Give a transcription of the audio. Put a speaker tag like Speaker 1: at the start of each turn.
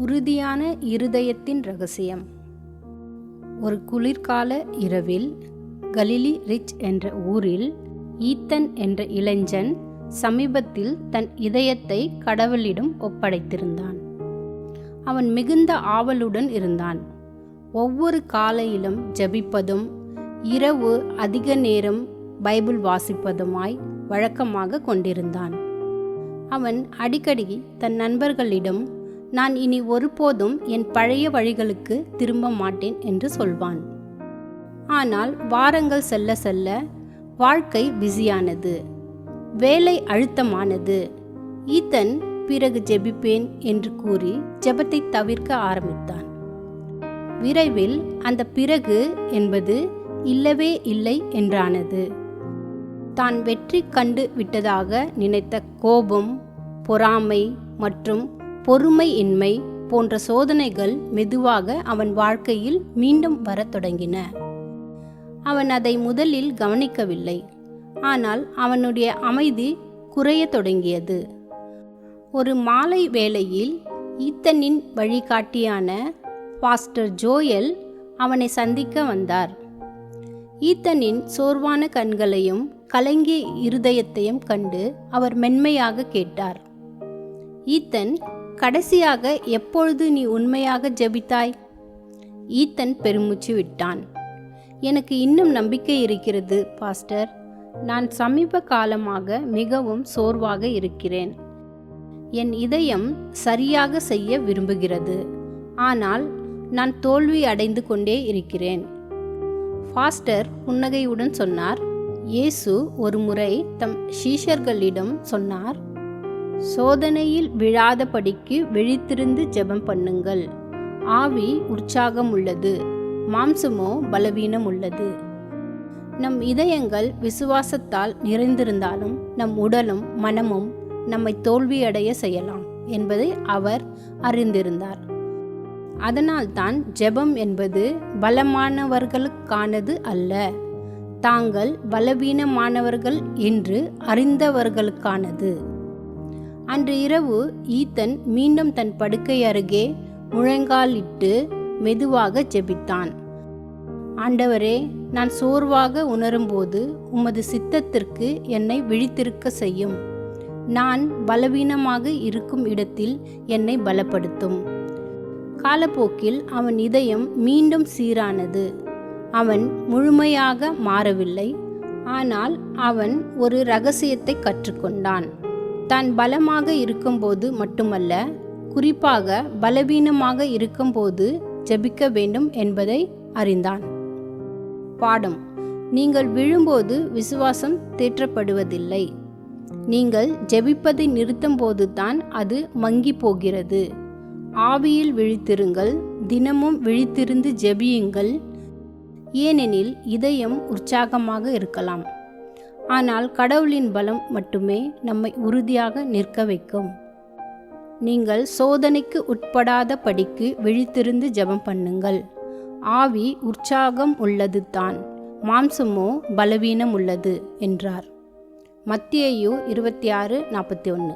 Speaker 1: உறுதியான இருதயத்தின் இரகசியம். ஒரு குளிர்கால இரவில் கலிலி ரிச் என்ற ஊரில் ஈத்தன் என்ற இளைஞன் சமீபத்தில் தன் இதயத்தை கடவுளிடம் ஒப்படைத்திருந்தான். அவன் மிகுந்த ஆவலுடன் இருந்தான். ஒவ்வொரு காலையிலும் ஜெபிப்பதும் இரவு அதிக நேரம் பைபிள் வாசிப்பதுமாய் வழக்கமாக கொண்டிருந்தான். அவன் அடிக்கடி தன் நண்பர்களிடம், நான் இனி ஒருபோதும் என் பழைய வழிகளுக்கு திரும்ப மாட்டேன் என்று சொல்வான். ஆனால் வாரங்கள் செல்ல செல்ல வாழ்க்கை பிஸியானது, வேலை அழுத்தமானது. ஈத்தன் பிறகு ஜெபிப்பேன் என்று கூறி ஜெபத்தை தவிர்க்க ஆரம்பித்தான். விரைவில் அந்த பிறகு என்பது இல்லவே இல்லை என்றானது. தான் வெற்றி கண்டு விட்டதாக நினைத்த கோபம், பொறாமை மற்றும் பொறுமையின்மை போன்ற சோதனைகள் மெதுவாக அவன் வாழ்க்கையில் மீண்டும் வரத் தொடங்கின. அவன் அதை முதலில் கவனிக்கவில்லை. ஆனால் அவனுடைய அமைதி குறையத் தொடங்கியது. ஒரு மாலை வேளையில் ஈத்தனின் வழிகாட்டியான பாஸ்டர் ஜோயல் அவனை சந்திக்க வந்தார். ஈத்தனின் சோர்வான கண்களையும் கலங்கிய இருதயத்தையும் கண்டு அவர் மென்மையாக கேட்டார், ஈத்தன், கடைசியாக எப்பொழுது நீ உண்மையாக ஜெபித்தாய்? ஈத்தன் பெருமூச்சு விட்டான். எனக்கு இன்னும் நம்பிக்கை இருக்கிறது பாஸ்டர். நான் சமீப காலமாக மிகவும் சோர்வாக இருக்கிறேன். என் இதயம் சரியாக செய்ய விரும்புகிறது, ஆனால் நான் தோல்வி அடைந்து கொண்டே இருக்கிறேன். பாஸ்டர் புன்னகையுடன் சொன்னார், இயேசு ஒரு முறை தம் சீஷர்களிடம் சொன்னார், சோதனையில் விழாதபடிக்கு விழித்திருந்து ஜெபம் பண்ணுங்கள். ஆவி உற்சாகம் உள்ளது, மாம்சமோ பலவீனம் உள்ளது. நம் இதயங்கள் விசுவாசத்தால் நிறைந்திருந்தாலும் நம் உடலும் மனமும் நம்மை தோல்வியடைய செய்யலாம் என்பதை அவர் அறிந்திருந்தார். அதனால்தான் ஜெபம் என்பது பலமானவர்களுக்கானது அல்ல, தாங்கள் பலவீனமானவர்கள் என்று அறிந்தவர்களுக்கானது. அன்று இரவு ஈத்தன் மீண்டும் தன் படுக்கை அருகே முழங்காலிட்டு மெதுவாக ஜெபித்தான். ஆண்டவரே, நான் சோர்வாக உணரும்போது உமது சித்தத்திற்கு என்னை விழித்திருக்க செய்யும். நான் பலவீனமாக இருக்கும் இடத்தில் என்னை பலப்படுத்தும். காலப்போக்கில் அவன் இதயம் மீண்டும் சீரானது. அவன் முழுமையாக மாறவில்லை, ஆனால் அவன் ஒரு இரகசியத்தை கற்றுக்கொண்டான். தான் பலமாக இருக்கும்போது மட்டுமல்ல, குறிப்பாக பலவீனமாக இருக்கும்போது ஜெபிக்க வேண்டும் என்பதை அறிந்தான். பாடம்: நீங்கள் விழும்போது விசுவாசம் தேற்றப்படுவதில்லை. நீங்கள் ஜெபிப்பதை நிறுத்தும் போதுதான் அது மங்கி போகிறது. ஆவியில் விழித்திருங்கள், தினமும் விழித்திருந்து ஜெபியுங்கள். ஏனெனில் இதயம் உற்சாகமாக இருக்கலாம், ஆனால் கடவுளின் பலம் மட்டுமே நம்மை உறுதியாக நிற்க வைக்கும். நீங்கள் சோதனைக்கு உட்படாத படிக்கு விழித்திருந்து ஜெபம் பண்ணுங்கள். ஆவி உற்சாகம் உள்ளது தான், மாம்சமோ பலவீனம் உள்ளது என்றார். மத்தேயு 26:41.